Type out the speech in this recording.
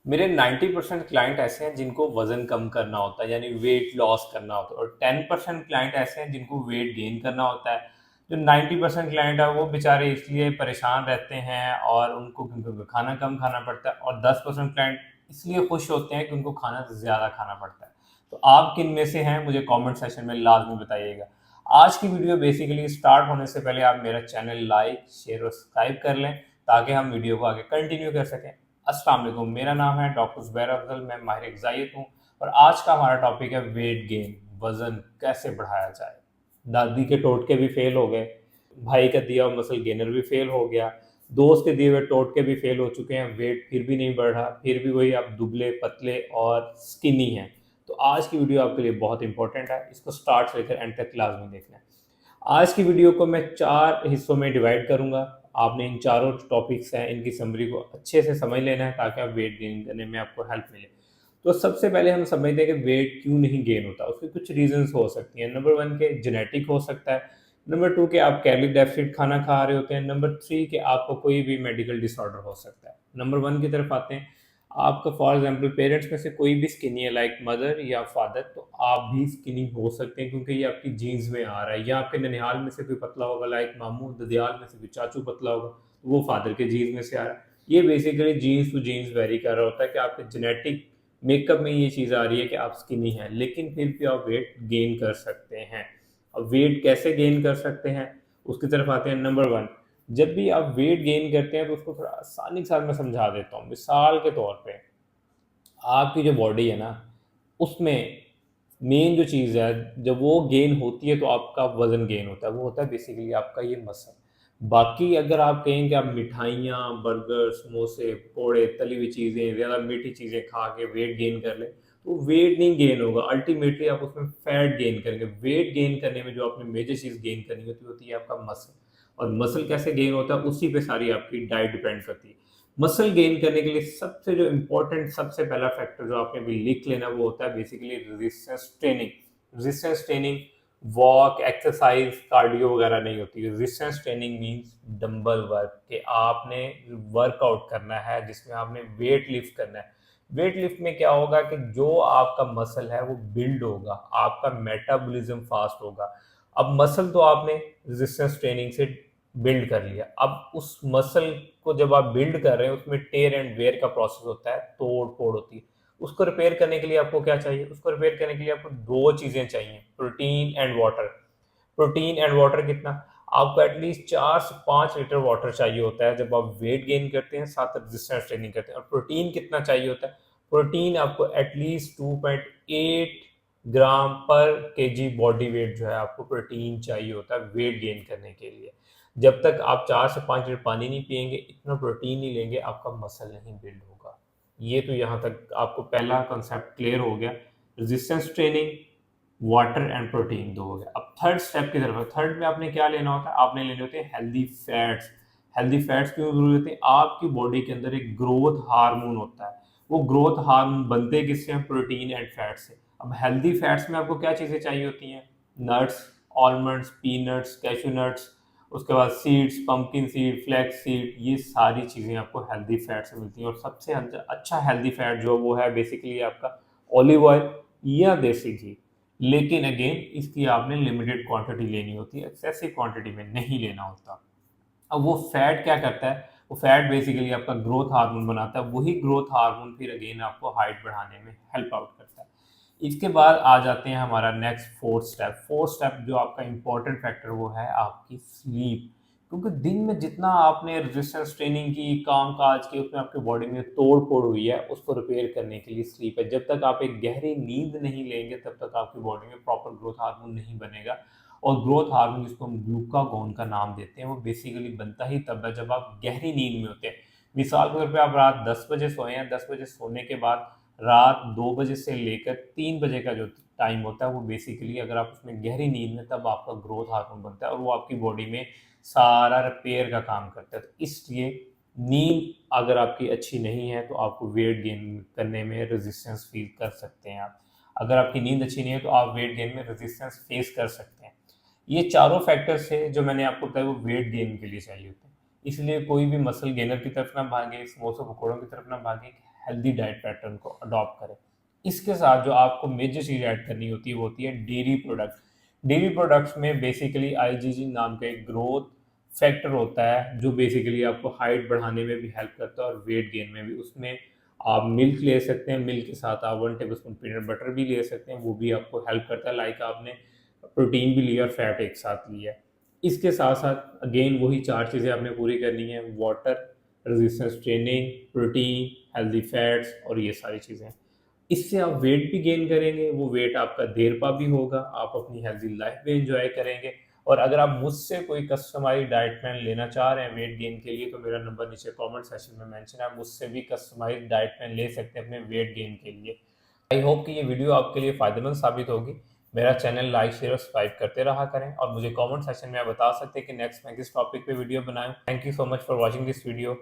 मेरे 90% क्लाइंट ऐसे हैं जिनको वजन कम करना होता है, यानी वेट लॉस करना होता है, और 10% क्लाइंट ऐसे हैं जिनको वेट गेन करना होता है। जो 90% क्लाइंट है वो बेचारे इसलिए परेशान रहते हैं और उनको क्योंकि उनको खाना कम खाना पड़ता है, और 10% क्लाइंट इसलिए खुश होते हैं कि उनको खाना ज़्यादा खाना पड़ता है। तो आप किन में से हैं, मुझे कमेंट सेक्शन में लाजमी बताइएगा। आज की वीडियो बेसिकली स्टार्ट होने से पहले आप मेरा चैनल लाइक शेयर और सब्सक्राइब कर लें ताकि हम वीडियो को आगे कंटिन्यू कर सकें। अस्सलाम वालेकुम, मेरा नाम है डॉक्टर ज़ुबैर अफजल, मैं माहिर ग़िज़ाइयत हूँ और आज का हमारा टॉपिक है वेट गेन, वज़न कैसे बढ़ाया जाए। दादी के टोटके भी फेल हो गए, भाई का दिया हुआ मसल गेनर भी फेल हो गया, दोस्त के दिए हुए टोटके भी फेल हो चुके हैं, वेट फिर भी नहीं बढ़ रहा, फिर भी वही आप दुबले पतले और स्किनी हैं। तो आज की वीडियो आपके लिए बहुत इंपॉर्टेंट है, इसको स्टार्ट से लेकर एंड तक क्लास में देखना है। आज की वीडियो को मैं 4 हिस्सों में डिवाइड करूँगा। आपने इन चारों टॉपिक्स हैं, इनकी समरी को अच्छे से समझ लेना है ताकि आप वेट गेन करने में आपको हेल्प मिले। तो सबसे पहले हम समझते हैं कि वेट क्यों नहीं गेन होता। उसके कुछ रीज़न्स हो सकती हैं। नंबर 1 के जेनेटिक हो सकता है। नंबर 2 के आप कैलोरी डेफिसिट खाना खा रहे होते हैं। नंबर 3 के आपको कोई भी मेडिकल डिसऑर्डर हो सकता है। नंबर 1 की तरफ आते हैं। आपका फॉर एग्जांपल पेरेंट्स में से कोई भी स्किनी है, लाइक मदर या फादर, तो आप भी स्किनी हो सकते हैं क्योंकि ये आपकी जीन्स में आ रहा है। या आपके ननिहाल में से कोई पतला होगा, लाइक मामू, ददियाल में से कोई चाचू पतला होगा, तो वो फादर के जीन्स में से आ रहा है। ये basically genes to genes vary कर रहा होता है कि आपके जेनेटिक मेकअप में ये चीज़ आ रही है कि आप स्किनी हैं, लेकिन फिर भी आप वेट गेन कर सकते हैं। अब वेट कैसे गेन कर सकते हैं उसकी तरफ आते हैं। नंबर 1, जब भी आप वेट गेन करते हैं तो उसको थोड़ा आसानी के साथ मैं समझा देता हूँ। मिसाल के तौर पे आपकी जो बॉडी है ना, उसमें मेन जो चीज़ है, जब वो गेन होती है तो आपका वज़न गेन होता है, वो होता है बेसिकली आपका ये मसल। बाकी अगर आप कहें कि आप मिठाइयाँ, बर्गर, समोसे, पकोड़े, तली हुई चीज़ें, ज़्यादा मीठी चीज़ें खा के वेट गेन कर लें, तो वेट नहीं गेन होगा, अल्टीमेटली आप उसमें फैट गेन करेंगे। वेट गेन करने में जो आपने मेजर चीज़ गेन करनी होती है आपका मसल। और मसल कैसे गेन होता है, उसी पे सारी आपकी डाइट डिपेंड करती है। मसल गेन करने के लिए सबसे जो इम्पोर्टेंट, सबसे पहला फैक्टर जो आपने अभी लिख लेना, वो होता है basically resistance training. Resistance training walk, exercise, cardio वगैरह नहीं होती। Resistance training means dumbbell work, कि आपने वर्कआउट करना है जिसमें आपने वेट लिफ्ट करना है। वेट लिफ्ट में क्या होगा कि जो आपका मसल है वो बिल्ड होगा, आपका मेटाबॉलिज्म फास्ट होगा। अब मसल तो आपने रेजिस्टेंस ट्रेनिंग से बिल्ड कर लिया। अब उस मसल को जब आप बिल्ड कर रहे हैं, उसमें टेयर एंड वेयर का प्रोसेस होता है, तोड़ फोड़ होती है। उसको रिपेयर करने के लिए आपको क्या चाहिए? उसको रिपेयर करने के लिए आपको दो चीजें चाहिए, protein and water. Protein and water कितना? आपको एटलीस्ट 4 से 5 लीटर वाटर चाहिए होता है जब आप वेट गेन करते हैं, साथ रेजिस्टेंस ट्रेनिंग करते हैं। और प्रोटीन कितना चाहिए होता है? प्रोटीन आपको एटलीस्ट 2.8 ग्राम पर केजी बॉडी वेट जो है आपको प्रोटीन चाहिए होता है वेट गेन करने के लिए। जब तक आप 4 से 5 लीटर पानी नहीं पियेंगे, इतना प्रोटीन नहीं लेंगे, आपका मसल नहीं बिल्ड होगा। ये तो यहाँ तक आपको पहला कॉन्सेप्ट क्लियर हो गया। Resistance training, water and protein, दो हो गया। अब थर्ड स्टेप की तरफ है। थर्ड में आपने क्या लेना होता है? आपने लेने होते हैं हेल्दी फैट्स। हेल्दी फैट्स क्यों जरूरी होते हैं? आपकी बॉडी के अंदर एक ग्रोथ हार्मोन होता है। वो ग्रोथ हार्मोन बनते किससे हैं? प्रोटीन एंड फैट से। अब हेल्दी फैट्स में आपको क्या चीज़ें चाहिए होती हैं? Nuts, almonds, peanuts, cashew nuts, उसके बाद seeds, pumpkin seed, flax seed, ये सारी चीज़ें आपको हेल्दी फैट से मिलती हैं। और सबसे अच्छा हेल्दी फैट जो वो है बेसिकली आपका ऑलिव ऑयल या देसी घी। लेकिन अगेन इसकी आपने लिमिटेड क्वांटिटी लेनी होती है, एक्सेसिव क्वांटिटी में नहीं लेना होता। अब वो फैट क्या करता है? वो फैट बेसिकली आपका ग्रोथ हार्मोन बनाता है। वही ग्रोथ हार्मोन फिर अगेन आपको हाइट बढ़ाने में हेल्प आउट करता है। इसके बाद आ जाते हैं हमारा next fourth step. Fourth step जो आपका इंपॉर्टेंट फैक्टर वो है आपकी स्लीप। क्योंकि दिन में जितना आपने रेजिस्टेंस ट्रेनिंग की, काम काज की, उसमें आपकी बॉडी में तोड़ फोड़ हुई है, उसको रिपेयर करने के लिए स्लीप है। जब तक आप एक गहरी नींद नहीं लेंगे तब तक आपकी बॉडी में प्रॉपर ग्रोथ हार्मोन नहीं बनेगा। और ग्रोथ हार्मोन जिसको हम ग्लूकागोन का नाम देते हैं, वो बेसिकली बनता ही तब है जब आप गहरी नींद में होते हैं। मिसाल के तौर पे आप रात 10 बजे सोए हैं, 10 बजे सोने के बाद रात 2 बजे से लेकर 3 बजे का जो टाइम होता है, वो बेसिकली अगर आप उसमें गहरी नींद में, तब आपका ग्रोथ हार्मोन बनता है और वो आपकी बॉडी में सारा रिपेयर का काम करता है। तो इसलिए नींद अगर आपकी अच्छी नहीं है तो आपको वेट गेन करने में रेजिस्टेंस फील कर सकते हैं आप। अगर आपकी नींद अच्छी नहीं है तो आप वेट गेन में रेजिस्टेंस फेस कर सकते हैं। ये चारों फैक्टर्स है जो मैंने आपको बताया, वो वेट गेन के लिए चाहिए होते हैं। इसलिए कोई भी मसल गेनर की तरफ ना भागे, समोसा पकौड़ों की तरफ ना भागे। हेल्दी डाइट पैटर्न को अडॉप्ट करें। इसके साथ जो आपको मेजर चीज़ ऐड करनी होती है वो होती है डेयरी प्रोडक्ट। डेयरी प्रोडक्ट्स में बेसिकली आईजीजी नाम का एक ग्रोथ फैक्टर होता है जो बेसिकली आपको हाइट बढ़ाने में भी हेल्प करता है और वेट गेन में भी। उसमें आप मिल्क ले सकते हैं, मिल्क के साथ आप 1 टेबलस्पून पीनट बटर भी ले सकते हैं, वो भी आपको हेल्प करता है। लाइक आपने प्रोटीन भी लिया और फैट एक साथ लिया है। इसके साथ साथ अगेन वही 4 चीज़ें आपने पूरी करनी है: water, resistance training, protein, healthy fats और ये सारी चीज़ें। इससे आप वेट भी गेन करेंगे, वो वेट आपका देर पा भी होगा, आप अपनी हेल्दी लाइफ भी एंजॉय करेंगे। और अगर आप मुझसे कोई कस्टमाइज्ड डाइट प्लान लेना चाह रहे हैं वेट गेन के लिए, तो मेरा नंबर नीचे कमेंट सेक्शन में मेंशन है, आप मुझसे भी कस्टमाइज्ड डाइट प्लान ले सकते हैं अपने वेट गेन के लिए। आई होप कि ये वीडियो आपके लिए फ़ायदेमंद साबित होगी। मेरा चैनल लाइक, शेयर और सब्सक्राइब करते रहा करें और मुझे कमेंट सेक्शन में आप बता सकते हैं कि नेक्स्ट मैं किस टॉपिक पे वीडियो बनाऊं। Thank you so much for watching this video.